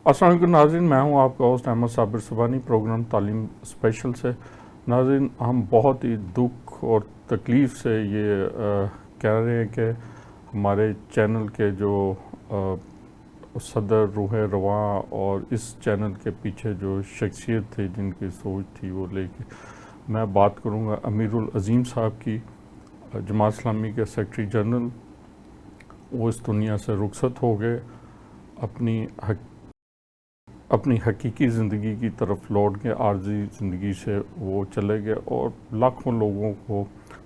السلام علیکم ناظرین، میں ہوں آپ کا ہوسٹ احمد صابر سبحانی، پروگرام تعلیم اسپیشل سے۔ ناظرین، ہم بہت ہی دکھ اور تکلیف سے یہ کہہ رہے ہیں کہ ہمارے چینل کے جو صدر روح رواں اور اس چینل کے پیچھے جو شخصیت تھی، جن کی سوچ تھی، وہ لے کے میں بات کروں گا امیر العظیم صاحب کی، جماعت اسلامی کے سیکرٹری جنرل۔ وہ اس دنیا سے رخصت ہو گئے، اپنی حقیقی زندگی کی طرف لوٹ کے عارضی زندگی سے وہ چلے گئے اور لاکھوں لوگوں کو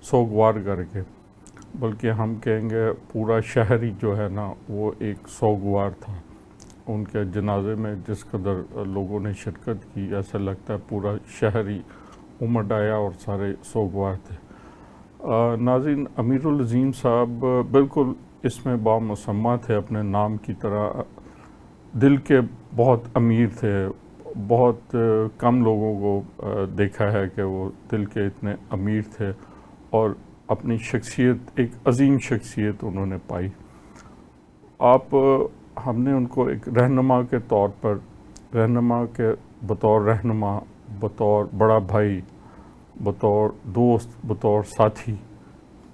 سوگوار کر کے، بلکہ ہم کہیں گے پورا شہر ہی جو ہے نا وہ ایک سوگوار تھا۔ ان کے جنازے میں جس قدر لوگوں نے شرکت کی، ایسا لگتا ہے پورا شہر ہی امڈ آیا اور سارے سوگوار تھے۔ ناظرین، امیر العظیم صاحب بالکل اس میں بامسمہ تھے اپنے نام کی طرح، دل کے بہت امیر تھے۔ بہت کم لوگوں کو دیکھا ہے کہ وہ دل کے اتنے امیر تھے، اور اپنی شخصیت، ایک عظیم شخصیت انہوں نے پائی۔ ہم نے ان کو ایک رہنما کے طور پر، بطور رہنما، بطور بڑا بھائی، بطور دوست، بطور ساتھی،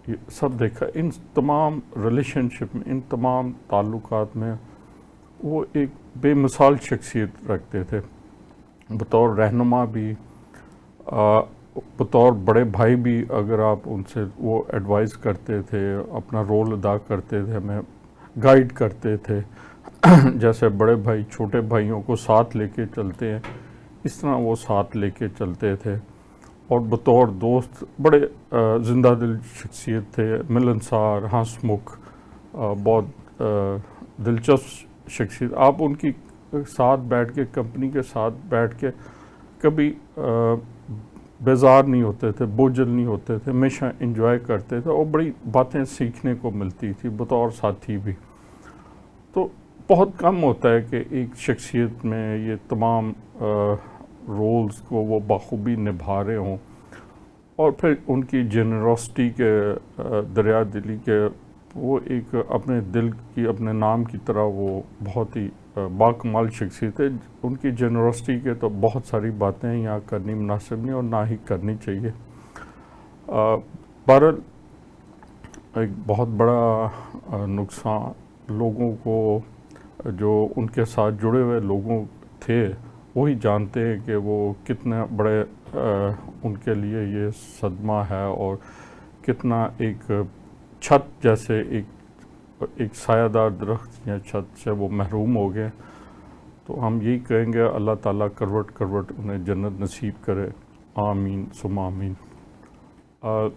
یہ سب دیکھا۔ ان تمام ریلیشن شپ میں، ان تمام تعلقات میں وہ ایک بے مثال شخصیت رکھتے تھے، بطور رہنما بھی، بطور بڑے بھائی بھی۔ اگر آپ ان سے وہ ایڈوائز کرتے تھے، اپنا رول ادا کرتے تھے، ہمیں گائیڈ کرتے تھے، جیسے بڑے بھائی چھوٹے بھائیوں کو ساتھ لے کے چلتے ہیں، اس طرح وہ ساتھ لے کے چلتے تھے۔ اور بطور دوست بڑے زندہ دل شخصیت تھے، ملنسار، ہنس مکھ، بہت دلچسپ شخصیت۔ آپ ان کی ساتھ بیٹھ کے، کمپنی کے ساتھ بیٹھ کے کبھی بیزار نہیں ہوتے تھے، بوجھل نہیں ہوتے تھے، ہمیشہ انجوائے کرتے تھے، اور بڑی باتیں سیکھنے کو ملتی تھی بطور ساتھی بھی۔ تو بہت کم ہوتا ہے کہ ایک شخصیت میں یہ تمام رولز کو وہ بخوبی نبھا رہے ہوں، اور پھر ان کی جنروسٹی کے، دریا دلی کے، وہ ایک اپنے دل کی، اپنے نام کی طرح وہ بہت ہی باکمال شخصیت ہے۔ ان کی جنروسٹی کے تو بہت ساری باتیں یہاں کرنی مناسب نہیں اور نہ ہی کرنی چاہیے۔ بہرحال ایک بہت بڑا نقصان لوگوں کو، جو ان کے ساتھ جڑے ہوئے لوگوں تھے، وہی جانتے ہیں کہ وہ کتنے بڑے ان کے لیے یہ صدمہ ہے، اور کتنا ایک چھت جیسے، ایک سایہ دار درخت یا چھت سے وہ محروم ہو گئے۔ تو ہم یہی کہیں گے اللہ تعالیٰ کروٹ کروٹ انہیں جنت نصیب کرے، آمین ثم آمین۔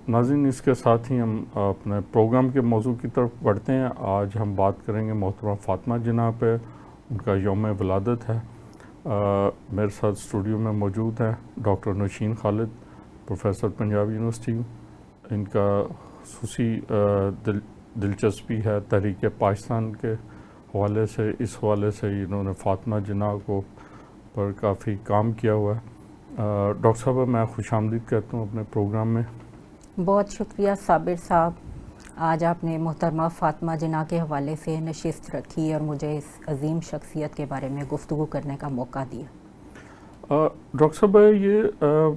ناظرین، اس کے ساتھ ہی ہم اپنے پروگرام کے موضوع کی طرف بڑھتے ہیں۔ آج ہم بات کریں گے محترمہ فاطمہ جناح پہ، ان کا یوم ولادت ہے۔ میرے ساتھ اسٹوڈیو میں موجود ہیں ڈاکٹر نوشین خالد، پروفیسر پنجاب یونیورسٹی۔ ان کا خصوصی دلچسپی ہے تحریک پاکستان کے حوالے سے، اس حوالے سے انہوں نے فاطمہ جناح کو پر کافی کام کیا ہوا ہے۔ ڈاکٹر صاحبہ، میں خوش آمدید کہتا ہوں اپنے پروگرام میں۔ بہت شکریہ صابر صاحب، آج آپ نے محترمہ فاطمہ جناح کے حوالے سے نشست رکھی اور مجھے اس عظیم شخصیت کے بارے میں گفتگو کرنے کا موقع دیا۔ ڈاکٹر صاحب، یہ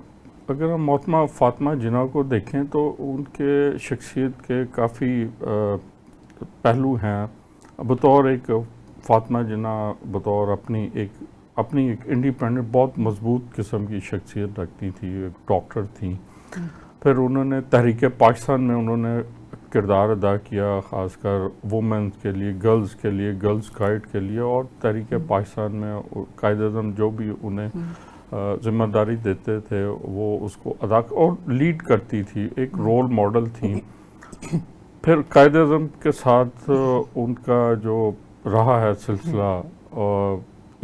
اگر ہم محترمہ فاطمہ جناح کو دیکھیں تو ان کے شخصیت کے کافی پہلو ہیں۔ بطور ایک فاطمہ جناح، بطور اپنی ایک انڈیپینڈنٹ، بہت مضبوط قسم کی شخصیت رکھتی تھی، ایک ڈاکٹر تھیں۔ پھر انہوں نے تحریک پاکستان میں انہوں نے کردار ادا کیا، خاص کر وومنز کے لیے، گرلز گائیڈ کے لیے، اور تحریک پاکستان میں قائد اعظم جو بھی انہیں ذمہ داری دیتے تھے وہ اس کو ادا اور لیڈ کرتی تھی، ایک رول ماڈل تھیں۔ پھر قائد اعظم کے ساتھ ان کا جو رہا ہے سلسلہ اور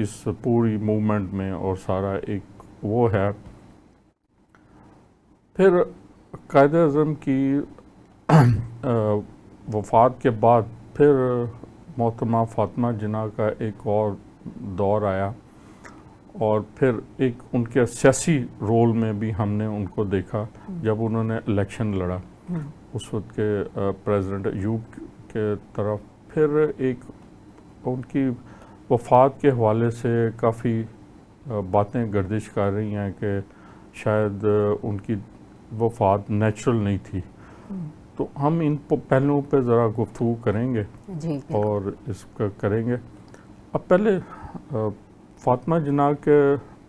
اس پوری موومنٹ میں، اور سارا ایک وہ ہے۔ پھر قائد اعظم کی وفات کے بعد پھر محترمہ فاطمہ جناح کا ایک اور دور آیا، اور پھر ایک ان کے سیاسی رول میں بھی ہم نے ان کو دیکھا جب انہوں نے الیکشن لڑا اس وقت کے پریزیڈنٹ ایوب کے طرف۔ پھر ایک ان کی وفات کے حوالے سے کافی باتیں گردش کر رہی ہیں کہ شاید ان کی وفات نیچرل نہیں تھی. تو ہم ان پہلوؤں پہ ذرا گفتگو کریں گے جی اور اس کا کریں گے. اب پہلے فاطمہ جناح کے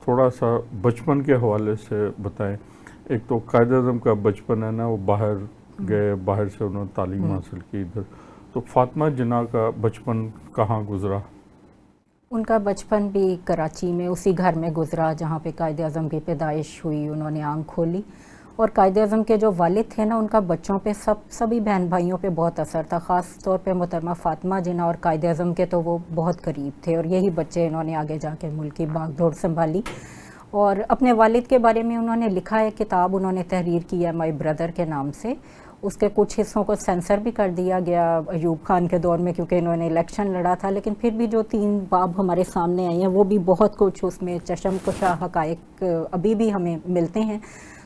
تھوڑا سا بچپن کے حوالے سے بتائیں. ایک تو قائد اعظم کا بچپن ہے نا، وہ باہر گئے، باہر سے انہوں نے تعلیم حاصل کی ادھر. تو فاطمہ جناح کا بچپن کہاں گزرا؟ ان کا بچپن بھی کراچی میں اسی گھر میں گزرا جہاں پہ قائد اعظم کی پیدائش ہوئی. انہوں نے آنکھ کھولی اور قائد اعظم کے جو والد تھے نا، ان کا بچوں پہ سبھی بہن بھائیوں پہ بہت اثر تھا. خاص طور پہ محترمہ فاطمہ جناح اور قائد اعظم کے تو وہ بہت قریب تھے، اور یہی بچے انہوں نے آگے جا کے ملک کی باغ دوڑ سنبھالی. اور اپنے والد کے بارے میں انہوں نے لکھا ہے، کتاب انہوں نے تحریر کی ہے مائی بردر کے نام سے. اس کے کچھ حصوں کو سینسر بھی کر دیا گیا ایوب خان کے دور میں، کیونکہ انہوں نے الیکشن لڑا تھا، لیکن پھر بھی جو 3 باب ہمارے سامنے آئے ہیں وہ بھی بہت کچھ اس میں چشم کشا حقائق ابھی بھی ہمیں ملتے ہیں.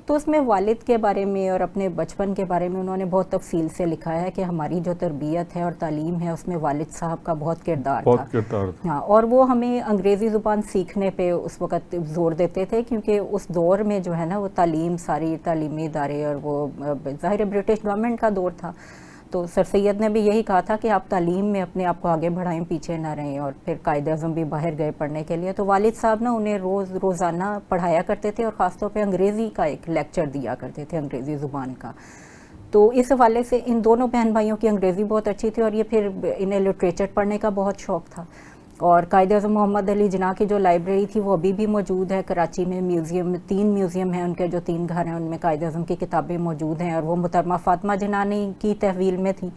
تو اس میں والد کے بارے میں اور اپنے بچپن کے بارے میں انہوں نے بہت تفصیل سے لکھا ہے کہ ہماری جو تربیت ہے اور تعلیم ہے اس میں والد صاحب کا بہت کردار تھا. ہاں، اور وہ ہمیں انگریزی زبان سیکھنے پہ اس وقت زور دیتے تھے، کیونکہ اس دور میں جو ہے نا وہ تعلیم، ساری تعلیمی ادارے، اور وہ ظاہر برٹش گورنمنٹ کا دور تھا. تو سر سید نے بھی یہی کہا تھا کہ آپ تعلیم میں اپنے آپ کو آگے بڑھائیں، پیچھے نہ رہیں. اور پھر قائد اعظم بھی باہر گئے پڑھنے کے لیے، تو والد صاحب نا انہیں روزانہ پڑھایا کرتے تھے، اور خاص طور پہ انگریزی کا ایک لیکچر دیا کرتے تھے، انگریزی زبان کا. تو اس حوالے سے ان دونوں بہن بھائیوں کی انگریزی بہت اچھی تھی، اور یہ پھر انہیں لٹریچر پڑھنے کا بہت شوق تھا. اور قائد اعظم محمد علی جناح کی جو لائبریری تھی وہ ابھی بھی موجود ہے کراچی میں. میوزیم 3 میوزیم ہیں ان کے، جو 3 گھر ہیں ان میں قائد اعظم کی کتابیں موجود ہیں، اور وہ محترمہ فاطمہ جناح کی تحویل میں تھی.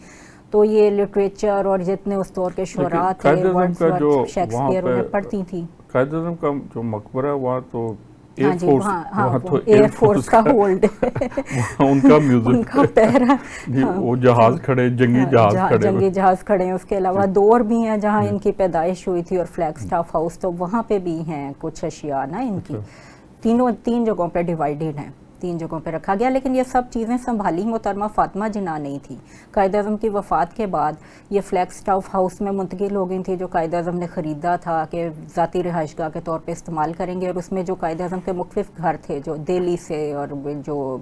تو یہ لٹریچر اور جتنے اس دور کے شعراء تھے، ورڈزورتھ، شیکسپیئر، انہیں پڑھتی تھی. قائد اعظم کا جو مقبرہ وہاں تو ہاں جی، وہاں تو ایئر فورس کا ہولڈ ان کا میوزیم، ان کا پہرا، وہ جہاز کھڑے، جنگی جہاز کھڑے ہیں. اس کے علاوہ دور بھی ہیں جہاں ان کی پیدائش ہوئی تھی، اور فلیگ سٹاف ہاؤس، تو وہاں پہ بھی ہیں کچھ اشیاء نا ان کی. 3 جگہوں پہ ڈیوائیڈڈ ہیں، 3 جگہوں پہ رکھا گیا. لیکن یہ سب چیزیں سنبھالی محترمہ فاطمہ جناح نہیں تھی. قائد اعظم کی وفات کے بعد یہ فلیگ سٹاف ہاؤس میں منتقل ہو گئی تھی، جو قائد اعظم نے خریدا تھا کہ ذاتی رہائش گاہ کے طور پہ استعمال کریں گے. اور اس میں جو قائد اعظم کے مختلف گھر تھے، جو دہلی سے، اور جو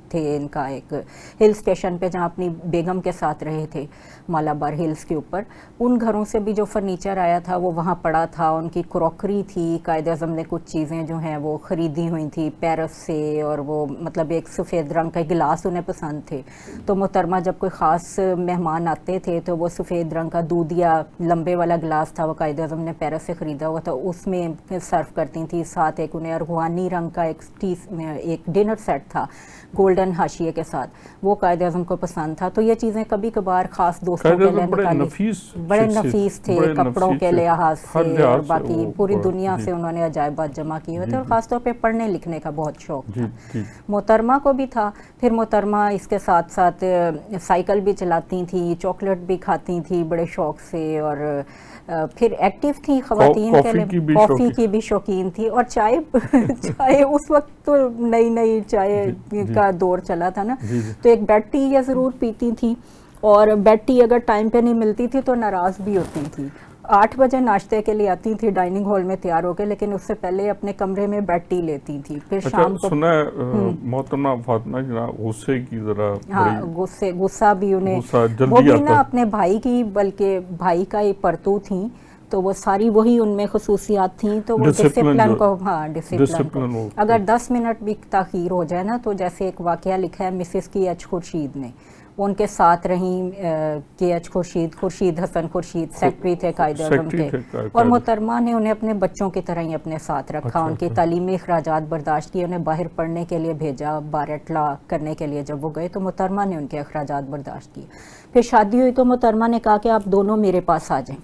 تھے ان کا ایک ہل اسٹیشن پہ جہاں اپنی بیگم کے ساتھ رہے تھے، مالابار ہلز کے اوپر، ان گھروں سے بھی جو فرنیچر آیا تھا وہ وہاں پڑا تھا. ان کی کروکری تھی، قائد اعظم نے کچھ چیزیں جو ہیں وہ خریدی ہوئی تھی پیرس سے، اور وہ مطلب ایک سفید رنگ کا گلاس انہیں پسند تھے. تو محترمہ جب کوئی خاص مہمان آتے تھے تو وہ سفید رنگ کا دودھیا لمبے والا گلاس تھا، وہ قائد اعظم نے پیرس سے خریدا ہوا تھا، اس میں سرو کرتی تھیں. ساتھ ایک انہیں ارغوانی رنگ کا ایک ڈنر سیٹ تھا گولڈن حاشیے کے ساتھ، وہ قائد اعظم کو پسند تھا. تو یہ چیزیں کبھی کبھار خاص دوستوں کے لیے بڑے نفیس تھے، کپڑوں کے لحاظ سے، اور باقی پوری دنیا سے انہوں نے عجائبات جمع کیے ہوئے تھے. اور خاص طور پہ پڑھنے لکھنے کا بہت شوق تھا. محترمہ کو بھی تھا. پھر محترمہ اس کے ساتھ ساتھ سائیکل بھی چلاتی تھیں، چاکلیٹ بھی کھاتی تھیں بڑے شوق سے، اور پھر ایکٹیو تھی خواتین کے لیے، کافی کی بھی شوقین تھی. اور چائے اس وقت تو نئی چائے کا دور چلا تھا نا، تو ایک بیڈ ٹی یہ ضرور پیتی تھی. اور بیڈ ٹی اگر ٹائم پہ نہیں ملتی تھی تو ناراض بھی ہوتی تھی. 8 بجے ناشتے کے لیے آتی تھی ڈائننگ ہال میں تیار ہو کے، لیکن اس سے پہلے اپنے کمرے میں بیڈ ٹی لیتی تھی. پھر شام کو سنا ہے محترمہ فاطمہ جناح غصے کی ذرا، ہاں غصہ بھی انہیں، وہ بھی نا اپنے بھائی کی، بلکہ بھائی کا ہی پرتو تھیں، تو وہ ساری وہی ان میں خصوصیات تھیں. تو وہ ڈسپلن کو، ڈسپلن کو اگر 10 منٹ بھی تاخیر ہو جائے نا، تو جیسے ایک واقعہ لکھا ہے مسز کی ایچ خورشید نے، وہ ان کے ساتھ رہیں. کے ایچ خورشید حسن خورشید سیکٹری تھے قائد اعظم کے، اور محترمہ نے انہیں اپنے بچوں کی طرح ہی اپنے ساتھ رکھا. ان کی تعلیمی اخراجات برداشت کیے، انہیں باہر پڑھنے کے لیے بھیجا. بارٹ لا کرنے کے لیے جب وہ گئے تو محترمہ نے ان کے اخراجات برداشت کیے. پھر شادی ہوئی تو محترمہ نے کہا کہ آپ دونوں میرے پاس آ جائیں.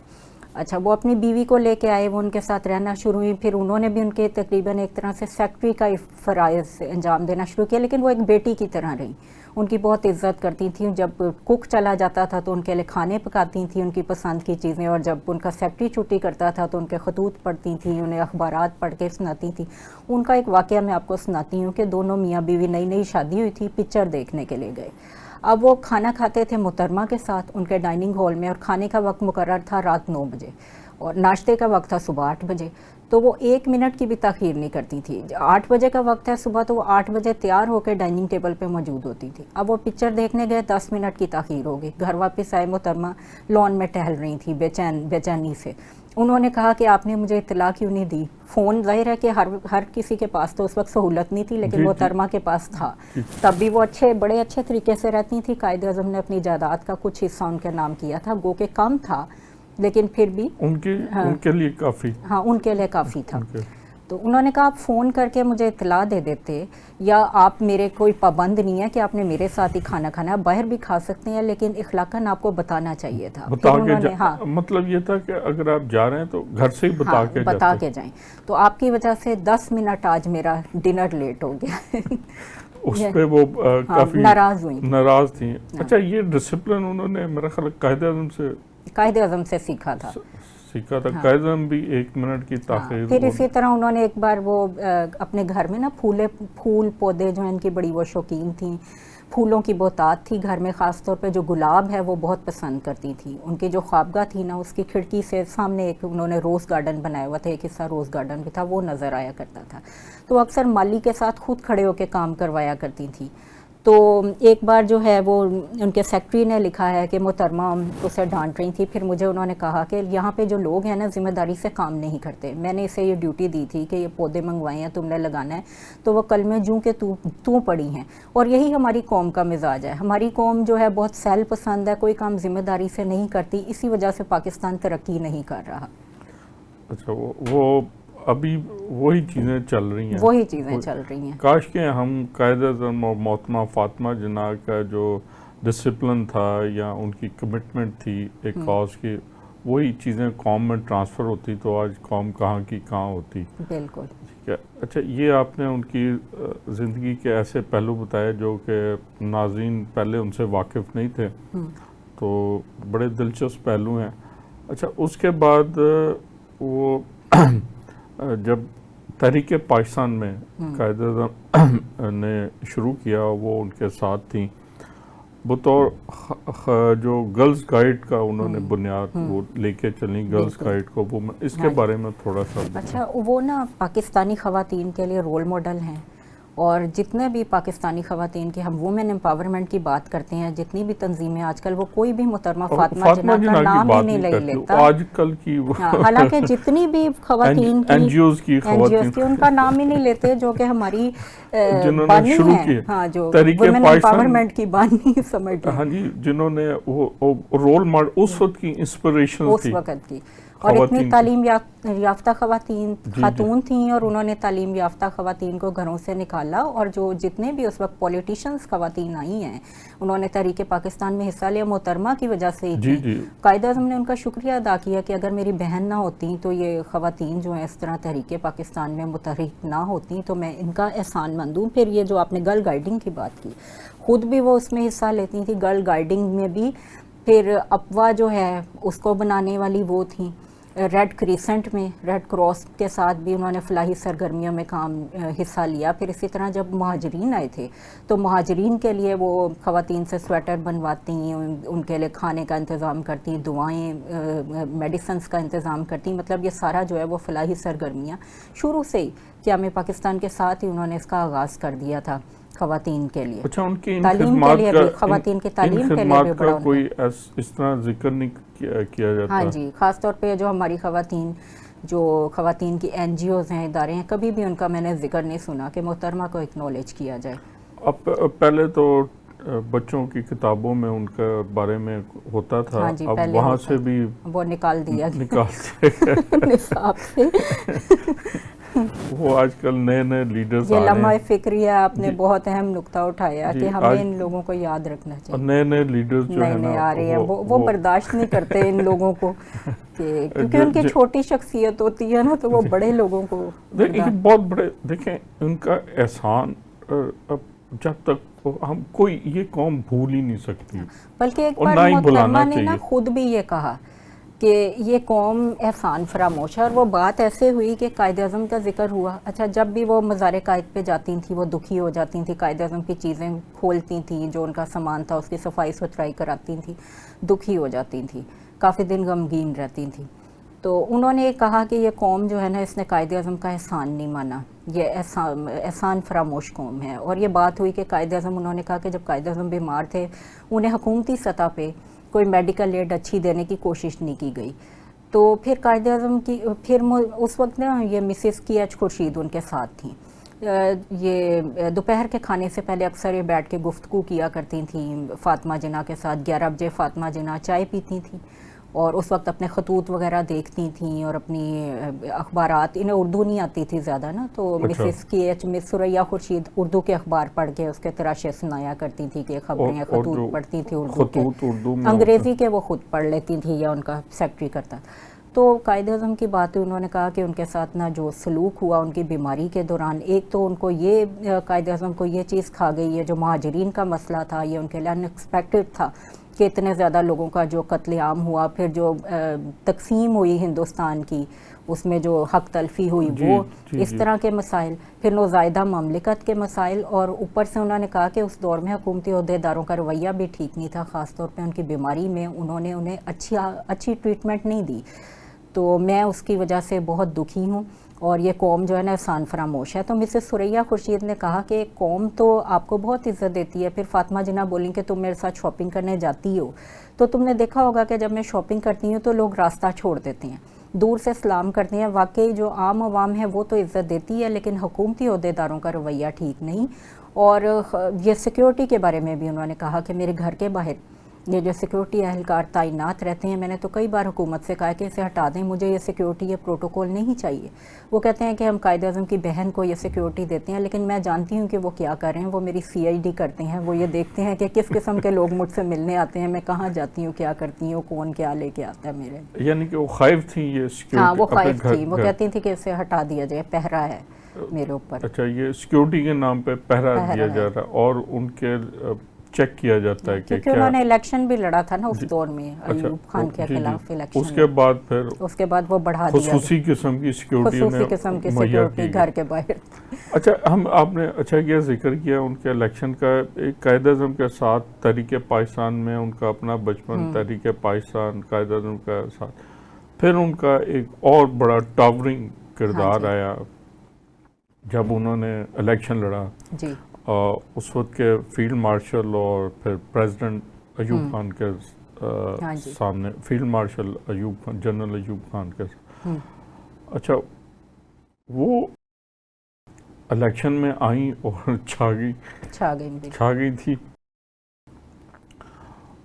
اچھا، وہ اپنی بیوی کو لے کے آئے، وہ ان کے ساتھ رہنا شروع ہوئی. پھر انہوں نے بھی ان کے تقریباً ایک طرح سے سیکٹری کا فرائض انجام دینا شروع کیا، لیکن وہ ایک بیٹی کی طرح رہیں. ان کی بہت عزت کرتی تھیں. جب کک چلا جاتا تھا تو ان کے لیے کھانے پکاتی تھیں، ان کی پسند کی چیزیں. اور جب ان کا سیکٹری چھٹی کرتا تھا تو ان کے خطوط پڑھتی تھیں، انہیں اخبارات پڑھ کے سناتی تھیں. ان کا ایک واقعہ میں آپ کو سناتی ہوں کہ دونوں میاں بیوی نئی شادی ہوئی تھی، پکچر دیکھنے کے لیے گئے. اب وہ کھانا کھاتے تھے محترمہ کے ساتھ ان کے ڈائننگ ہال میں، اور کھانے کا وقت مقرر تھا رات 9 بجے اور ناشتے کا وقت تھا صبح 8 بجے، تو وہ 1 منٹ کی بھی تاخیر نہیں کرتی تھی۔ 8 بجے کا وقت ہے صبح، تو وہ 8 بجے تیار ہو کے ڈائننگ ٹیبل پہ موجود ہوتی تھی۔ اب وہ پکچر دیکھنے گئے، 10 منٹ کی تاخیر ہو گئی، گھر واپس آئے، محترمہ لان میں ٹہل رہی تھی بے چینی سے۔ انہوں نے کہا کہ آپ نے مجھے اطلاع کیوں نہیں دی؟ فون ظاہر ہے کہ ہر کسی کے پاس تو اس وقت سہولت نہیں تھی، لیکن محترمہ کے پاس تھا۔ تب بھی وہ بڑے اچھے طریقے سے رہتی تھی۔ قائد اعظم نے اپنی جائیداد کا کچھ حصہ ان کے نام کیا تھا، گو کہ کم تھا لیکن پھر بھی ان کے لیے کافی، ہاں ان کے لیے کافی تھا۔ تو انہوں نے کہا آپ فون کر کے مجھے اطلاع دے دیتے، یا آپ میرے کوئی پابند نہیں ہے کہ آپ نے میرے ساتھ ہی کھانا کھانا ہے، باہر بھی کھا سکتے ہیں، لیکن اخلاقاً آپ کو بتانا چاہیے تھا۔ مطلب یہ تھا کہ اگر آپ جا رہے ہیں تو گھر سے ہی بتا کے جائیں۔ تو آپ کی وجہ سے 10 منٹ آج میرا ڈنر لیٹ ہو گیا۔ اس پہ وہ کافی ناراض تھیں۔ اچھا، یہ ڈسپلن انہوں نے میرا خیال قائد اعظم سے سیکھا تھا۔ قائد اعظم بھی 1 منٹ کی تاخیر۔ پھر اسی طرح انہوں نے ایک بار وہ اپنے گھر میں نا پھول پودے جو ان کی بڑی وہ شوقین تھیں، پھولوں کی بہتات تھی گھر میں، خاص طور پہ جو گلاب ہے وہ بہت پسند کرتی تھی۔ ان کی جو خوابگاہ تھی نا، اس کی کھڑکی سے سامنے ایک انہوں نے روز گارڈن بنایا ہوا تھا، ایک حصہ روز گارڈن بھی تھا، وہ نظر آیا کرتا تھا۔ تو اکثر مالی کے ساتھ خود کھڑے ہو کے کام کروایا کرتی تھی۔ تو ایک بار جو ہے وہ ان کے سیکٹری نے لکھا ہے کہ محترمہ اسے ڈانٹ رہی تھی، پھر مجھے انہوں نے کہا کہ یہاں پہ جو لوگ ہیں نا ذمہ داری سے کام نہیں کرتے، میں نے اسے یہ ڈیوٹی دی تھی کہ یہ پودے منگوائے ہیں تم نے لگانا ہے، تو وہ کل میں جوں کہ تو پڑی ہیں۔ اور یہی ہماری قوم کا مزاج ہے، ہماری قوم جو ہے بہت سیل پسند ہے، کوئی کام ذمہ داری سے نہیں کرتی، اسی وجہ سے پاکستان ترقی نہیں کر رہا۔ اچھا، وہ ابھی وہی چیزیں چل رہی ہیں۔ کاش کہ ہم قائد اعظم اور محترمہ فاطمہ جناح کا جو ڈسپلن تھا یا ان کی کمٹمنٹ تھی ایک کاز کی، وہی چیزیں قوم میں ٹرانسفر ہوتی تو آج قوم کہاں کی کہاں ہوتی۔ بالکل ٹھیک ہے۔ اچھا، یہ آپ نے ان کی زندگی کے ایسے پہلو بتائے جو کہ ناظرین پہلے ان سے واقف نہیں تھے، تو بڑے دلچسپ پہلو ہیں۔ اچھا، اس کے بعد وہ جب تحریک پاکستان میں قائد اعظم نے شروع کیا، وہ ان کے ساتھ تھیں بطور جو گرلز گائیڈ کا انہوں نے بنیاد وہ لے کے چلیں، گرلز گائیڈ کو، وہ اس کے بارے میں تھوڑا سا۔ اچھا، وہ نا پاکستانی خواتین کے لیے رول ماڈل ہیں، اور جتنے بھی پاکستانی خواتین کی ہم وومن امپاورمنٹ کی بات کرتے ہیں، جتنی بھی تنظیمیں آج کل، وہ کوئی بھی محترمہ فاطمہ جناح کا نام ہی نہیں لیتا آج کل کی، حالانکہ جتنی بھی خواتین این جی اوز کی ان کا نام ہی نہیں لیتے، جو کہ ہماری بانی ہیں، ہاں، جو وومن امپاورمنٹ کی بانی سمجھ لیں، ہاں جی، جنہوں نے رول ماڈل اس وقت کی انسپریشن اس وقت کی، اور اتنی تعلیم یافتہ خاتون تھیں، اور انہوں نے تعلیم یافتہ خواتین کو گھروں سے نکالا، اور جو جتنے بھی اس وقت پولیٹیشنز خواتین آئی ہیں انہوں نے تحریک پاکستان میں حصہ لیا، محترمہ کی وجہ سے ہی تھی۔ قائد اعظم نے ان کا شکریہ ادا کیا کہ اگر میری بہن نہ ہوتی تو یہ خواتین جو ہیں اس طرح تحریک پاکستان میں متحرک نہ ہوتی، تو میں ان کا احسان مند ہوں۔ پھر یہ جو آپ نے گرل گائیڈنگ کی بات کی، خود بھی وہ اس میں حصہ لیتی تھی، گرل گائیڈنگ میں بھی۔ پھر اپوا جو ہے اس کو بنانے والی وہ تھیں، ریڈ کریسنٹ میں، ریڈ کراس کے ساتھ بھی انہوں نے فلاحی سرگرمیوں میں حصہ لیا۔ پھر اسی طرح جب مہاجرین آئے تھے تو مہاجرین کے لیے وہ خواتین سے سویٹر بنواتی، ان کے لیے کھانے کا انتظام کرتی، دعائیں میڈیسنز کا انتظام کرتی، مطلب یہ سارا جو ہے وہ فلاحی سرگرمیاں شروع سے ہی قیام پاکستان کے ساتھ ہی انہوں نے اس کا آغاز کر دیا تھا خواتین کے لیے۔ اچھا، ان کی تعلیم کے لیے بھی، خواتین کی تعلیم کے لیے بھی بڑا کوئی اس طرح ذکر نہیں کیا جاتا؟ ہاں جی، خاص طور پہ جو ہماری خواتین کی این جی اوز ہیں، ادارے ہیں، کبھی بھی ان کا میں نے ذکر نہیں سنا کہ محترمہ کو اکنالج کیا جائے۔ اب پہلے تو بچوں کی کتابوں میں ان کے بارے میں ہوتا تھا، اب وہاں سے بھی وہ نکال دیا نصاب سے۔ وہ آج کل نئے لیڈرز یہ لمحہ فکری ہے، آپ نے بہت اہم نقطہ اٹھایا کہ ہمیں ان لوگوں کو یاد رکھنا چاہیے۔ نئے لیڈرز جو ہیں نا آ رہے ہیں، وہ برداشت نہیں کرتے ان لوگوں کو، کیونکہ ان کی چھوٹی شخصیت ہوتی ہے نا، تو وہ بڑے لوگوں کو بہت بڑے، دیکھیں ان کا احسان جب تک ہم کوئی یہ قوم بھول ہی نہیں سکتی، بلکہ ایک بار محترمہ نے نا خود بھی یہ کہا کہ یہ قوم احسان فراموش ہے. اور وہ بات ایسے ہوئی کہ قائد اعظم کا ذکر ہوا. اچھا جب بھی وہ مزار قائد پہ جاتی تھیں وہ دکھی ہو جاتی تھیں, قائد اعظم کی چیزیں کھولتی تھیں, جو ان کا سامان تھا اس کی صفائی ستھرائی کراتی تھیں, دکھی ہو جاتی تھیں, کافی دن غمگین رہتی تھیں. تو انہوں نے کہا کہ یہ قوم جو ہے نا اس نے قائد اعظم کا احسان نہیں مانا, یہ احسان فراموش قوم ہے. اور یہ بات ہوئی کہ قائد اعظم, انہوں نے کہا کہ جب قائد اعظم بیمار تھے انہیں حکومتی سطح پہ کوئی میڈیکل ایڈ اچھی دینے کی کوشش نہیں کی گئی. تو پھر قائد اعظم کی اس وقت نا یہ مسز کی ایچ خورشید ان کے ساتھ تھیں. یہ دوپہر کے کھانے سے پہلے اکثر یہ بیٹھ کے گفتگو کیا کرتی تھیں فاطمہ جناح کے ساتھ. 11 بجے فاطمہ جناح چائے پیتی تھیں اور اس وقت اپنے خطوط وغیرہ دیکھتی تھیں اور اپنی اخبارات, انہیں اردو نہیں آتی تھی زیادہ نا, تو مسز کی ایچ مس ثریا خورشید اردو کے اخبار پڑھ کے اس کے تراشے سنایا کرتی تھی کہ خبریں خطوط پڑھتی تھی اردو کے, انگریزی کے وہ خود پڑھ لیتی تھی یا ان کا سیکرٹری کرتا. تو قائد اعظم کی بات انہوں نے کہا کہ ان کے ساتھ نا جو سلوک ہوا ان کی بیماری کے دوران, ایک تو ان کو یہ قائد اعظم کو یہ چیز کھا گئی ہے جو مہاجرین کا مسئلہ تھا, یہ ان کے لیے ان ایکسپیکٹڈ تھا کہ اتنے زیادہ لوگوں کا جو قتل عام ہوا, پھر جو تقسیم ہوئی ہندوستان کی اس میں جو حق تلفی ہوئی وہ اس طرح کے مسائل, پھر نوزائیدہ مملکت کے مسائل, اور اوپر سے انہوں نے کہا کہ اس دور میں حکومتی عہدیداروں کا رویہ بھی ٹھیک نہیں تھا, خاص طور پہ ان کی بیماری میں انہوں نے انہیں اچھی ٹریٹمنٹ نہیں دی. تو میں اس کی وجہ سے بہت دکھی ہوں اور یہ قوم جو ہے نا احسان فراموش ہے. تو مسز ثریا خورشید نے کہا کہ قوم تو آپ کو بہت عزت دیتی ہے. پھر فاطمہ جناح بولیں کہ تم میرے ساتھ شاپنگ کرنے جاتی ہو تو تم نے دیکھا ہوگا کہ جب میں شاپنگ کرتی ہوں تو لوگ راستہ چھوڑ دیتے ہیں, دور سے سلام کرتے ہیں. واقعی جو عام عوام ہے وہ تو عزت دیتی ہے لیکن حکومتی عہدیداروں کا رویہ ٹھیک نہیں. اور یہ سیکیورٹی کے بارے میں بھی انہوں نے کہا کہ میرے گھر کے باہر یہ جو سیکیورٹی اہلکار تعینات رہتے ہیں, میں نے تو کئی بار حکومت سے کہا کہ اسے ہٹا دیں, مجھے یہ سیکیورٹی یہ پروٹوکول نہیں چاہیے. وہ کہتے ہیں کہ ہم قائد اعظم کی بہن کو یہ سیکیورٹی دیتے ہیں, لیکن میں جانتی ہوں کہ وہ کیا کر رہے ہیں. وہ میری CID کرتے ہیں, وہ یہ دیکھتے ہیں کہ کس قسم کے لوگ مجھ سے ملنے آتے ہیں, میں کہاں جاتی ہوں, کیا کرتی ہوں, کون کیا لے کے آتا ہے میرے. یعنی کہ وہ خائف تھیں یہ سیکیورٹی. ہاں وہ خائف تھی, وہ کہتی تھی کہ اسے ہٹا دیا جائے, پہرا ہے میرے اوپر. اچھا یہ سیکیورٹی کے نام پہ پہرا دیا جا رہا ہے اور ان کے چیک کیا جاتا ہے کہ کیونکہ انہوں نے الیکشن بھی لڑا تھا نا اس دور میں ایوب خان کے خلاف الیکشن. اس کے بعد پھر اس کے بعد وہ بڑھا دیا خصوصی قسم کی سیکیورٹی گھر کے باہر. اچھا آپ نے اچھا کیا ذکر کیا ان کے الیکشن کا. ایک قائد اعظم کے ساتھ تحریک پاکستان میں ان کا اپنا بچپن, تحریک پاکستان قائد اعظم کا ساتھ, پھر ان کا ایک اور بڑا ٹاورنگ کردار آیا جب انہوں نے الیکشن لڑا. جی اس وقت کے فیلڈ مارشل اور پھر پریزیڈنٹ ایوب خان کے سامنے, field marshal Ayub Khan, general Ayub Khan کے. اچھا وہ الیکشن میں آئیں اور چھا گئی تھی.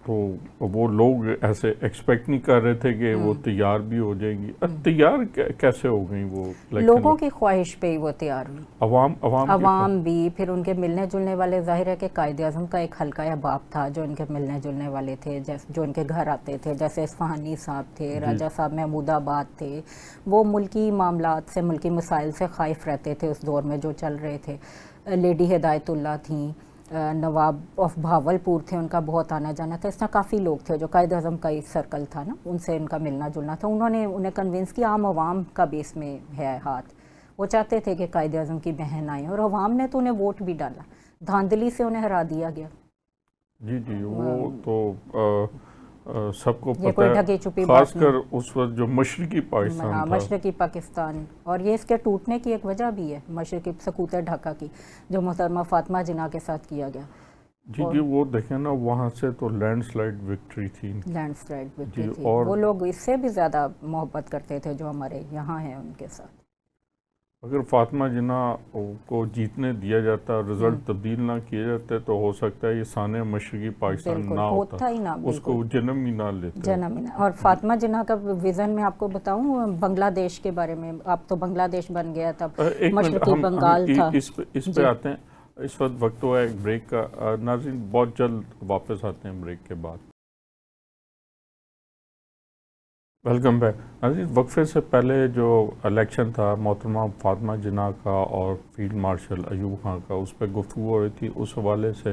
تو وہ لوگ ایسے ایکسپیکٹ نہیں کر رہے تھے کہ وہ تیار بھی ہو جائیں گی. تیار کیسے ہو گئیں وہ؟ لوگوں کی خواہش پہ ہی وہ تیار ہوئی, عوام بھی. پھر ان کے ملنے جلنے والے, ظاہر ہے کہ قائد اعظم کا ایک حلقہ احباب تھا جو ان کے ملنے جلنے والے تھے, جو ان کے گھر آتے تھے, جیسے اصفہانی صاحب تھے, راجہ صاحب محمود آباد تھے. وہ ملکی معاملات سے, ملکی مسائل سے خائف رہتے تھے اس دور میں جو چل رہے تھے. لیڈی ہدایت اللہ تھیں, نواب آف بھاولپور تھے, ان کا بہت آنا جانا تھا. اس طرح کافی لوگ تھے جو قائد اعظم کا ہی سرکل تھا نا, ان سے ان کا ملنا جلنا تھا. انہوں نے انہیں کنونس کیا, عام عوام کا بھی اس میں ہے ہاتھ. وہ چاہتے تھے کہ قائد اعظم کی بہن آئیں اور عوام نے تو انہیں ووٹ بھی ڈالا, دھاندلی سے انہیں ہرا دیا گیا. جی وہ تو سب کو پتہ ہے, خاص کر اس وقت جو مشرقی پاکستان تھا. مشرقی پاکستان, اور یہ اس کے ٹوٹنے کی ایک وجہ بھی ہے, مشرقی سقوط ڈھاکہ کی, جو محترمہ فاطمہ جناح کے ساتھ کیا گیا. جی وہ دیکھیں نا, وہاں سے تو لینڈ سلائڈ وکٹری تھی. وہ لوگ اس سے بھی زیادہ محبت کرتے تھے جو ہمارے یہاں ہیں ان کے ساتھ. اگر فاطمہ جناح کو جیتنے دیا جاتا, رزلٹ تبدیل نہ کیے جاتے, تو ہو سکتا ہے یہ سانحہ مشرقی پاکستان نہ ہوتا, اس کو جنم ہی نہ لیتے. اور فاطمہ جناح کا ویژن میں آپ کو بتاؤں بنگلہ دیش کے بارے میں. آپ تو بنگلہ دیش بن گیا تب, مشرقی بنگال تھا. اس پہ آتے ہیں, اس وقت ہوا ہے ایک بریک کا. ناظرین بہت جلد واپس آتے ہیں بریک کے بعد. Welcome back. ناظرین وقفے سے پہلے جو الیکشن تھا محترمہ فاطمہ جناح کا اور فیلڈ مارشل ایوب خان کا, اس پہ گفتگو ہو رہی تھی. اس حوالے سے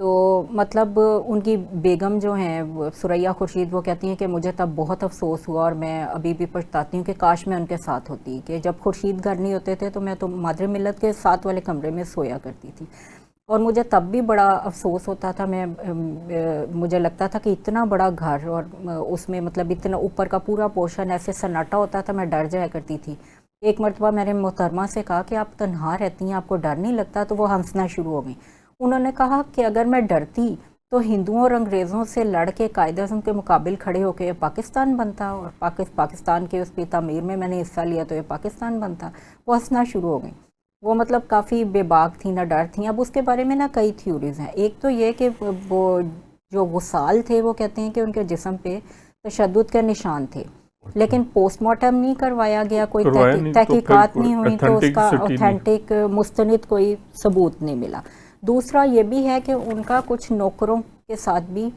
تو مطلب ان کی بیگم جو ہیں ثریا خورشید، وہ کہتی ہیں کہ مجھے تب بہت افسوس ہوا اور میں ابھی بھی پچھتاتی ہوں کہ کاش میں ان کے ساتھ ہوتی، کہ جب خورشید گھر نہیں ہوتے تھے تو میں تو مادر ملت کے ساتھ والے کمرے میں سویا کرتی تھی، اور مجھے تب بھی بڑا افسوس ہوتا تھا. مجھے لگتا تھا کہ اتنا بڑا گھر اور اس میں مطلب اتنا اوپر کا پورا پورشن ایسے سناٹا ہوتا تھا، میں ڈر جایا کرتی تھی. ایک مرتبہ میں نے محترمہ سے کہا کہ آپ تنہا رہتی ہیں، آپ کو ڈر نہیں لگتا؟ تو وہ ہنسنا شروع ہو گئی. انہوں نے کہا کہ اگر میں ڈرتی تو ہندوؤں اور انگریزوں سے لڑ کے قائد اعظم کے مقابل کھڑے ہو کے پاکستان بنتا، اور پاکستان کے اس کی تعمیر میں نے حصہ لیا تو یہ پاکستان بنتا. وہ ہنسنا شروع ہو گئی. وہ مطلب کافی بے باک تھیں، نہ ڈر تھیں. اب اس کے بارے میں نا کئی تھیوریز ہیں. ایک تو یہ کہ وہ جو غسال تھے وہ کہتے ہیں کہ ان کے جسم پہ تشدد کے نشان تھے، لیکن پوسٹ مارٹم نہیں کروایا گیا، کوئی تحقیقات نہیں ہوئی، تو اس کا اوتھینٹک مستند کوئی ثبوت نہیں ملا. دوسرا یہ بھی ہے کہ ان کا کچھ نوکروں کے ساتھ بھی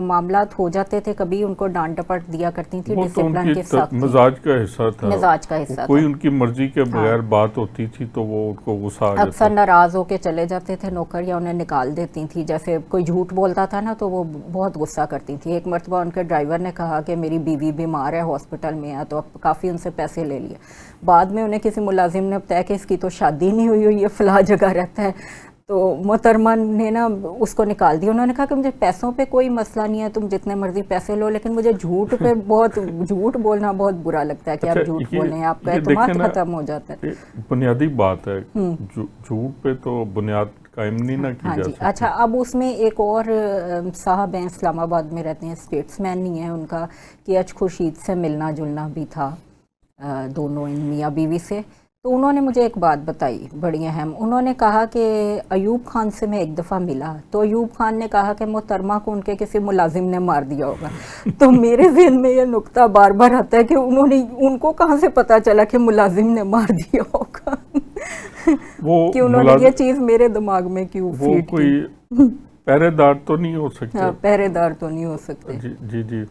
معاملات ہو جاتے تھے، کبھی ان کو ڈانٹ ڈپٹ دیا کرتی تھی، ڈسپلن کے ساتھ مزاج کا حصہ تھا، مزاج کا حصہ کوئی تھا. ان کی مرضی کے بغیر بات ہوتی تھی تو وہ ان کو غصہ آ جاتا. اکثر ناراض ہو کے چلے جاتے تھے نوکر، یا انہیں نکال دیتی تھی. جیسے کوئی جھوٹ بولتا تھا نا تو وہ بہت غصہ کرتی تھی. ایک مرتبہ ان کے ڈرائیور نے کہا کہ میری بیوی بیمار ہے، ہاسپٹل میں ہے، تو اب کافی ان سے پیسے لے لیے. بعد میں انہیں کسی ملازم نے بتایا کہ اس کی تو شادی نہیں ہوئی ہوئی ہے، فلاں جگہ رہتا ہے. تو محترمہ نے نا اس کو نکال دیا. انہوں نے کہا کہ مجھے پیسوں پہ کوئی مسئلہ نہیں ہے، تم جتنے مرضی پیسے لو، لیکن مجھے جھوٹ پہ بہت جھوٹ بولنا بہت برا لگتا ہے کہ آپ جھوٹ بولیں، آپ کا اعتماد ختم ہو جاتا ہے. بنیادی بات ہے، جھوٹ پہ تو بنیاد قائم نہیں نہ کی جا سکتی. اچھا، اب اس میں ایک اور صاحب ہیں، اسلام آباد میں رہتے ہیں، اسٹیٹس مین نہیں ہے ان کا، کہ ایچ خورشید سے ملنا جلنا بھی تھا دونوں میاں بیوی سے. تو انہوں نے مجھے ایک بات بتائی بڑی اہم. انہوں نے کہا کہ ایوب خان سے میں ایک دفعہ ملا تو ایوب خان نے کہا کہ محترمہ کو ان کے کسی ملازم نے مار دیا ہوگا. تو میرے ذہن میں یہ نقطہ بار بار آتا ہے کہ ان کو کہاں سے پتا چلا کہ ملازم نے مار دیا ہوگا، کہ انہوں نے یہ چیز میرے دماغ میں کیوں فیٹ کی. پہرے دار تو نہیں ہو سکتے. پہرے دار تو نہیں ہو سکتے. جی.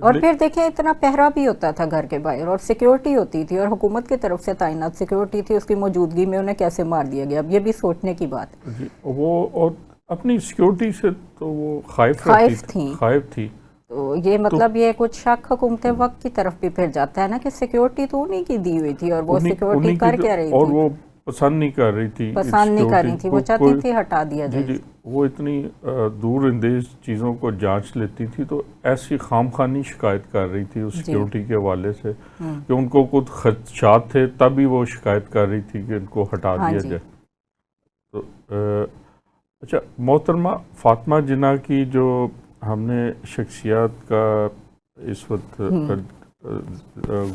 اور پھر دیکھیں اتنا پہرا بھی ہوتا تھا گھر کے باہر، اور سیکیورٹی ہوتی تھی، اور حکومت کی طرف سے تعینات سیکیورٹی تھی. اس کی موجودگی میں انہیں کیسے مار دیا گیا، اب یہ بھی سوچنے کی بات ہے. جی، وہ اور اپنی سیکیورٹی سے تو وہ خائف تھی. تو یہ مطلب یہ کچھ شک حکومت وقت کی طرف بھی پھر جاتا ہے نا، کہ سیکیورٹی تو انہیں کی دی ہوئی تھی، اور وہ سیکیورٹی کر کیا رہی تھی، اور وہ پسند نہیں کر رہی تھی، وہ چاہتی تھی ہٹا دیا جائے. جی، وہ اتنی دور اندیز چیزوں کو جانچ لیتی تھی، تو ایسی خام خانی شکایت کر رہی تھی اس سیکیورٹی کے حوالے سے کہ ان کو کچھ خدشات تھے، تب ہی وہ شکایت کر رہی تھی کہ ان کو ہٹا دیا جائے. تو اچھا، محترمہ فاطمہ جناح کی جو ہم نے شخصیات کا اس وقت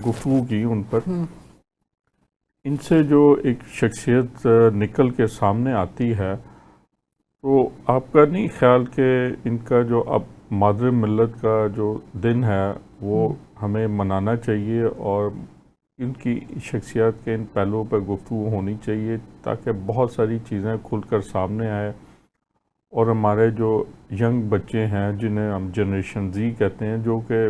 گفتگو کی ان پر، ان سے جو ایک شخصیت نکل کے سامنے آتی ہے، تو آپ کا نہیں خیال کہ ان کا جو اب مادر ملت کا جو دن ہے وہ ہمیں منانا چاہیے، اور ان کی شخصیات کے ان پہلوؤں پہ گفتگو ہونی چاہیے، تاکہ بہت ساری چیزیں کھل کر سامنے آئے، اور ہمارے جو ینگ بچے ہیں جنہیں ہم جنریشن زی کہتے ہیں، جو کہ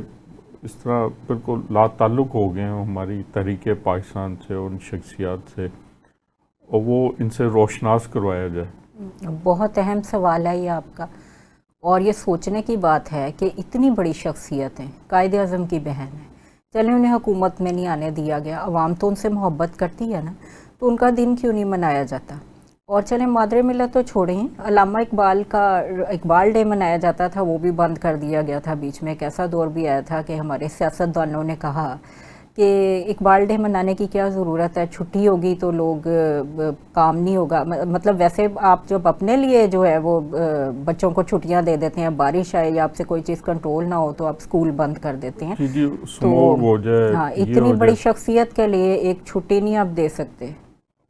اس طرح بالکل لا تعلق ہو گئے ہیں ہماری تحریک پاکستان سے، ان شخصیات سے، اور وہ ان سے روشناس کروایا جائے. بہت اہم سوال ہے یہ آپ کا، اور یہ سوچنے کی بات ہے کہ اتنی بڑی شخصیت ہیں، قائد اعظم کی بہن ہے، چلیں انہیں حکومت میں نہیں آنے دیا گیا، عوام تو ان سے محبت کرتی ہے نا، تو ان کا دن کیوں نہیں منایا جاتا. اور چلیں مادر ملت تو چھوڑیں، علامہ اقبال کا اقبال ڈے منایا جاتا تھا، وہ بھی بند کر دیا گیا تھا. بیچ میں ایک ایسا دور بھی آیا تھا کہ ہمارے سیاستدانوں نے کہا کہ اقبال ڈے منانے کی کیا ضرورت ہے، چھٹی ہوگی تو لوگ کام نہیں ہوگا. مطلب ویسے آپ جب اپنے لیے جو ہے وہ بچوں کو چھٹیاں دے دیتے ہیں، بارش آئے یا آپ سے کوئی چیز کنٹرول نہ ہو تو آپ اسکول بند کر دیتے ہیں. تو ہاں، اتنی بڑی شخصیت کے لیے ایک چھٹی نہیں آپ دے سکتے.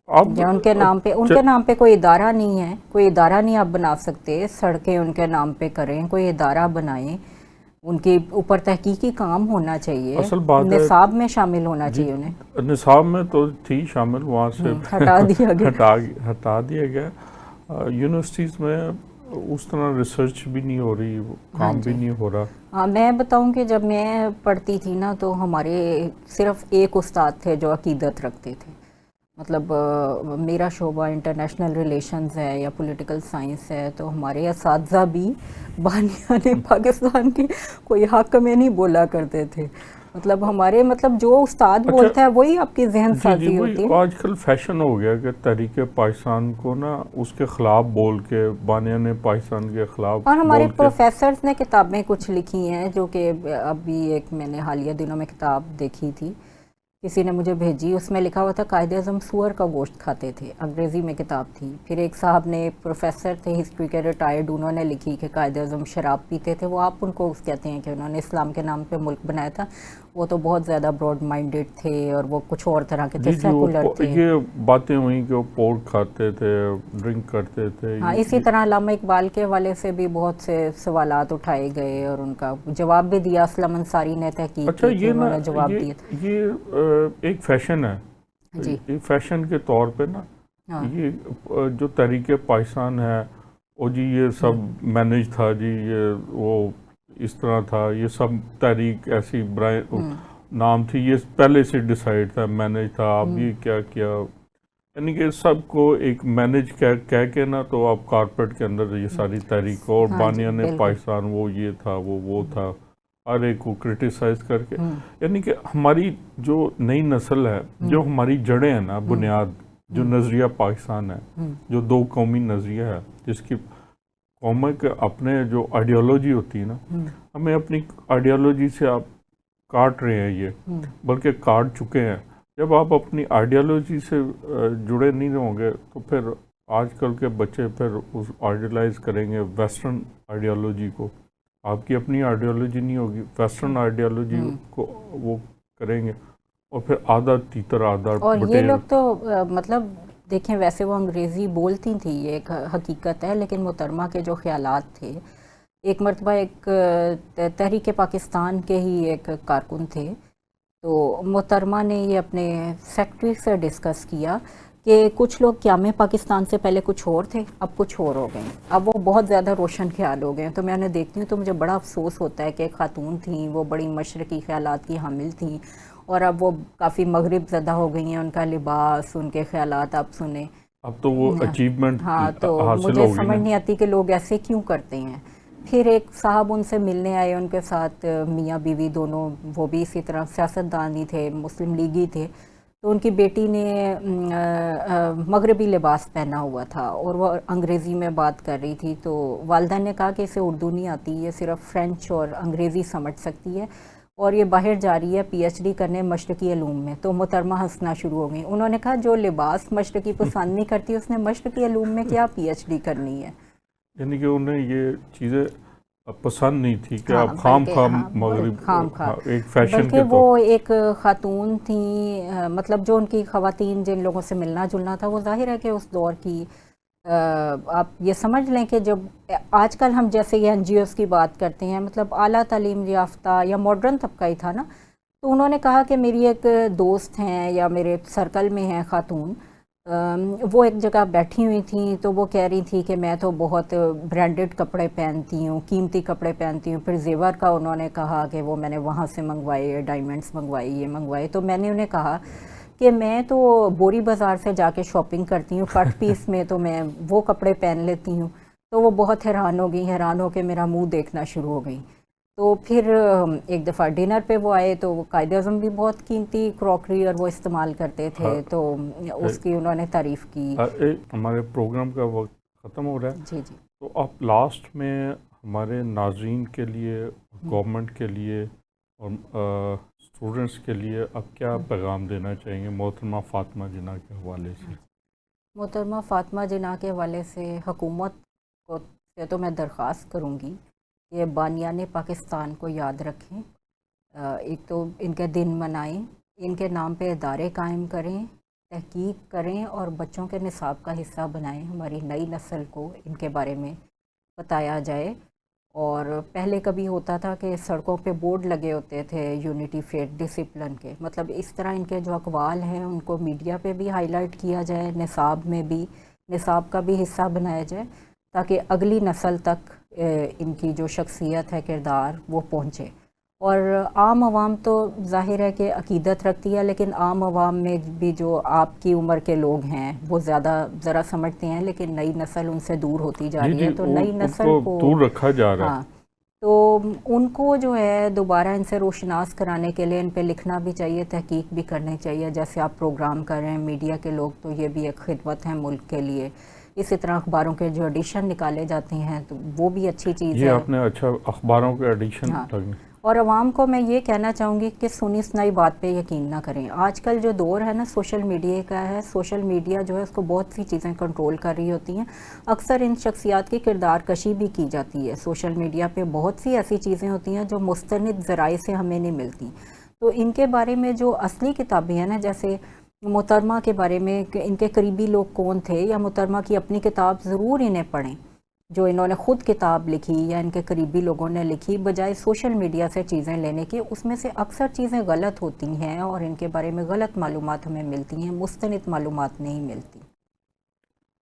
یا ان کے نام پہ کوئی ادارہ نہیں ہے، کوئی ادارہ نہیں آپ بنا سکتے، سڑکیں ان کے نام پہ کریں، کوئی ادارہ بنائیں، ان کے اوپر تحقیقی کام ہونا چاہیے، نصاب میں شامل ہونا چاہیے. انہیں نصاب میں تو تھی شامل، وہاں سے ہٹا دیا گیا. یونیورسٹیز میں اس طرح ریسرچ بھی نہیں ہو رہی، کام بھی نہیں ہو رہا. ہاں، میں بتاؤں کہ جب میں پڑھتی تھی نا تو ہمارے صرف ایک استاد تھے جو عقیدت رکھتے تھے. مطلب میرا شعبہ انٹرنیشنل ریلیشنز ہے یا پولیٹیکل سائنس ہے، تو ہمارے اساتذہ بھی بانیان پاکستان کے کوئی حق میں نہیں بولا کرتے تھے. مطلب ہمارے جو استاد بولتا ہے وہی آپ کی ذہن سازی ہوتی ہے. آج کل فیشن ہو گیا کہ تحریک پاکستان کو نا اس کے خلاف بول کے، بانیان پاکستان کے خلاف، اور ہمارے پروفیسرز نے کتابیں کچھ لکھی ہیں، جو کہ ابھی ایک میں نے حالیہ دنوں میں کتاب دیکھی تھی، کسی نے مجھے بھیجی، اس میں لکھا ہوا تھا قائد اعظم سور کا گوشت کھاتے تھے، انگریزی میں کتاب تھی. پھر ایک صاحب نے، پروفیسر تھے ہسٹری کے ریٹائرڈ، انہوں نے لکھی کہ قائد اعظم شراب پیتے تھے. وہ آپ ان کو کہتے ہیں کہ انہوں نے اسلام کے نام پہ ملک بنایا تھا. وہ تو بہت زیادہ براڈ مائنڈڈ تھے اور وہ کچھ اور طرح کے تھے، سیکولر تھے. یہ باتیں ہوئیں کہ وہ پورک کھاتے تھے، ڈرنک کرتے تھے. ہاں، اسی طرح علامہ اقبال کے حوالے سے بھی بہت سے سوالات اٹھائے گئے اور ان کا جواب بھی دیا. اسلم انصاری نے تحقیق کی تھی، انہوں نے جواب دیا. یہ ایک فیشن ہے جی، ایک فیشن کے طور پہ نا، یہ جو تحریک پاکستان ہے، وہ جی یہ سب مینج تھا، جی یہ وہ اس طرح تھا، یہ سب تحریک ایسی برائے نام تھی، یہ پہلے سے ڈیسائیڈ تھا، مینج تھا. آپ یہ کیا کیا، یعنی کہ سب کو ایک مینج کہہ کے نا، تو آپ کارپیٹ کے اندر یہ ساری تحریک، اور بانیان پاکستان وہ یہ تھا، وہ تھا، ہر ایک کو کرٹیسائز کر کے. یعنی کہ ہماری جو نئی نسل ہے، جو ہماری جڑیں ہیں نا، بنیاد جو نظریہ پاکستان ہے، جو دو قومی نظریہ ہے، جس کی قومیں کے اپنے جو آئیڈیالوجی ہوتی ہے نا، ہمیں اپنی آئیڈیالوجی سے آپ کاٹ رہے ہیں، یہ بلکہ کاٹ چکے ہیں. جب آپ اپنی آئیڈیالوجی سے جڑے نہیں رہو گے، تو پھر آج کل کے بچے پھر اس آئیڈیلائز کریں گے ویسٹرن آئیڈیالوجی کو. آپ کی اپنی آئیڈیالوجی نہیں ہوگی، ویسٹرن آئیڈیالوجی کو وہ کریں گے، اور پھر آدھا تیتر آدھا اور بٹیر. یہ لوگ تو مطلب دیکھیں، ویسے وہ انگریزی بولتی تھی، یہ ایک حقیقت ہے، لیکن محترمہ کے جو خیالات تھے، ایک مرتبہ ایک تحریک پاکستان کے ہی ایک کارکن تھے، تو محترمہ نے یہ اپنے سیکرٹری سے ڈسکس کیا کہ کچھ لوگ قیام پاکستان سے پہلے کچھ اور تھے، اب کچھ اور ہو گئے ہیں، اب وہ بہت زیادہ روشن خیال ہو گئے ہیں. تو میں انہیں دیکھتی ہوں تو مجھے بڑا افسوس ہوتا ہے کہ ایک خاتون تھیں، وہ بڑی مشرقی خیالات کی حامل تھیں، اور اب وہ کافی مغرب زدہ ہو گئی ہیں. ان کا لباس، ان کے خیالات آپ سنیں، اب تو وہ اچیومنٹ ہاں، تو حاصل مجھے ہوگی سمجھ نا. نہیں آتی کہ لوگ ایسے کیوں کرتے ہیں. پھر ایک صاحب ان سے ملنے آئے، ان کے ساتھ میاں بیوی دونوں، وہ بھی اسی طرح سیاستدان ہی تھے، مسلم لیگی تھے. تو ان کی بیٹی نے مغربی لباس پہنا ہوا تھا اور وہ انگریزی میں بات کر رہی تھی. تو والدہ نے کہا کہ اسے اردو نہیں آتی، یہ صرف فرینچ اور انگریزی سمجھ سکتی ہے، اور یہ باہر جا رہی ہے پی ایچ ڈی کرنے مشرقی علوم میں. تو محترمہ ہنسنا شروع ہو گئی. انہوں نے کہا جو لباس مشرقی پسند نہیں کرتی، اس نے مشرقی علوم میں کیا پی ایچ ڈی کرنی ہے. یعنی کہ انہیں یہ چیزیں پسند نہیں تھی کہ آپ خام مغرب ایک فیشن بلکہ کے وہ ایک خاتون تھیں، مطلب جو ان کی خواتین جن لوگوں سے ملنا جلنا تھا، وہ ظاہر ہے کہ اس دور کی، آپ یہ سمجھ لیں کہ جب آج کل ہم جیسے یہ این جی اوز کی بات کرتے ہیں، مطلب اعلیٰ تعلیم یافتہ یا ماڈرن طبقہ ہی تھا نا. تو انہوں نے کہا کہ میری ایک دوست ہیں یا میرے سرکل میں ہیں خاتون، وہ ایک جگہ بیٹھی ہوئی تھیں، تو وہ کہہ رہی تھی کہ میں تو بہت برانڈڈ کپڑے پہنتی ہوں، قیمتی کپڑے پہنتی ہوں. پھر زیور کا انہوں نے کہا کہ وہ میں نے وہاں سے منگوائے، ڈائمنڈس منگوائے، یہ منگوائے. تو میں نے انہیں کہا کہ میں تو بوری بازار سے جا کے شاپنگ کرتی ہوں، کٹ پیس میں تو میں وہ کپڑے پہن لیتی ہوں. تو وہ بہت حیران ہو گئی، حیران ہو کے میرا منہ دیکھنا شروع ہو گئی. تو پھر ایک دفعہ ڈنر پہ وہ آئے، تو وہ قائد اعظم بھی بہت قیمتی کراکری اور وہ استعمال کرتے تھے، تو اس کی انہوں نے تعریف کی. ہمارے پروگرام کا وقت ختم ہو رہا ہے. جی جی. تو آپ لاسٹ میں ہمارے ناظرین کے لیے، گورنمنٹ کے لیے اور اسٹوڈنٹس کے لیے آپ کیا پیغام دینا چاہیں گے محترمہ فاطمہ جناح کے حوالے سے؟ محترمہ فاطمہ جناح کے حوالے سے حکومت کو سے تو میں درخواست کروں گی کہ بانیان پاکستان کو یاد رکھیں. ایک تو ان کے دن منائیں، ان کے نام پہ ادارے قائم کریں، تحقیق کریں اور بچوں کے نصاب کا حصہ بنائیں. ہماری نئی نسل کو ان کے بارے میں بتایا جائے. اور پہلے کبھی ہوتا تھا کہ سڑکوں پہ بورڈ لگے ہوتے تھے یونٹی فیتھ ڈسپلن کے، مطلب اس طرح ان کے جو اقوال ہیں ان کو میڈیا پہ بھی ہائی لائٹ کیا جائے، نصاب میں بھی، نصاب کا بھی حصہ بنایا جائے، تاکہ اگلی نسل تک ان کی جو شخصیت ہے، کردار، وہ پہنچے. اور عام عوام تو ظاہر ہے کہ عقیدت رکھتی ہے، لیکن عام عوام میں بھی جو آپ کی عمر کے لوگ ہیں وہ زیادہ ذرا سمجھتے ہیں، لیکن نئی نسل ان سے دور ہوتی جا جی رہی جی، ہے، تو نئی ان نسل کو کو دور رکھا جا رہا ہاں، ہے۔ تو ان کو جو ہے دوبارہ ان سے روشناس کرانے کے لیے ان پہ لکھنا بھی چاہیے، تحقیق بھی کرنی چاہیے، جیسے آپ پروگرام کر رہے ہیں میڈیا کے لوگ، تو یہ بھی ایک خدمت ہے ملک کے لیے۔ اسی طرح اخباروں کے جو ایڈیشن نکالے جاتے ہیں تو وہ بھی اچھی چیز یہ ہے۔ آپ نے اچھا، اخباروں کے ایڈیشن ہاں، لگنے۔ اور عوام کو میں یہ کہنا چاہوں گی کہ سنی سنائی بات پہ یقین نہ کریں۔ آج کل جو دور ہے نا سوشل میڈیا کا ہے، سوشل میڈیا جو ہے اس کو بہت سی چیزیں کنٹرول کر رہی ہوتی ہیں، اکثر ان شخصیات کی کردار کشی بھی کی جاتی ہے۔ سوشل میڈیا پہ بہت سی ایسی چیزیں ہوتی ہیں جو مستند ذرائع سے ہمیں نہیں ملتی، تو ان کے بارے میں جو اصلی کتابیں ہیں نا، جیسے محترمہ کے بارے میں کہ ان کے قریبی لوگ کون تھے، یا محترمہ کی اپنی کتاب ضرور انہیں پڑھیں، جو انہوں نے خود کتاب لکھی یا ان کے قریبی لوگوں نے لکھی، بجائے سوشل میڈیا سے چیزیں لینے کی۔ اس میں سے اکثر چیزیں غلط ہوتی ہیں اور ان کے بارے میں غلط معلومات ہمیں ملتی ہیں، مستند معلومات نہیں ملتی۔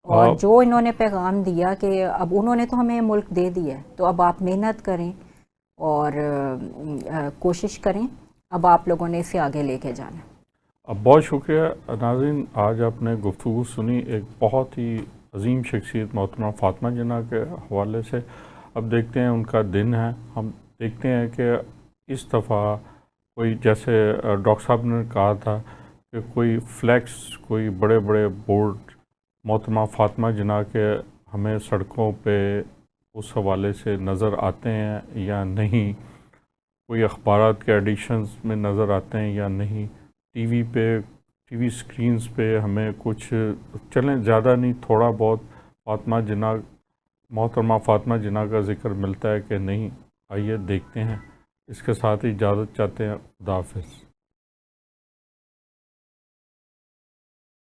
اور آپ جو انہوں نے پیغام دیا کہ اب انہوں نے تو ہمیں ملک دے دیا ہے، تو اب آپ محنت کریں اور کوشش کریں، اب آپ لوگوں نے اسے آگے لے کے جانا ہے۔ بہت شکریہ ناظرین، آج آپ نے گفتگو سنی ایک بہت ہی عظیم شخصیت محترمہ فاطمہ جناح کے حوالے سے۔ اب دیکھتے ہیں، ان کا دن ہے، ہم دیکھتے ہیں کہ اس دفعہ کوئی، جیسے ڈاکٹر صاحب نے کہا تھا کہ کوئی فلیکس، کوئی بڑے بڑے بورڈ محترمہ فاطمہ جناح کے ہمیں سڑکوں پہ اس حوالے سے نظر آتے ہیں یا نہیں، کوئی اخبارات کے ایڈیشنز میں نظر آتے ہیں یا نہیں، ٹی وی سکرینز پہ ہمیں کچھ، چلیں زیادہ نہیں، تھوڑا بہت فاطمہ جناح، محترمہ فاطمہ جناح کا ذکر ملتا ہے کہ نہیں، آئیے دیکھتے ہیں۔ اس کے ساتھ ہی اجازت چاہتے ہیں، خدا حافظ۔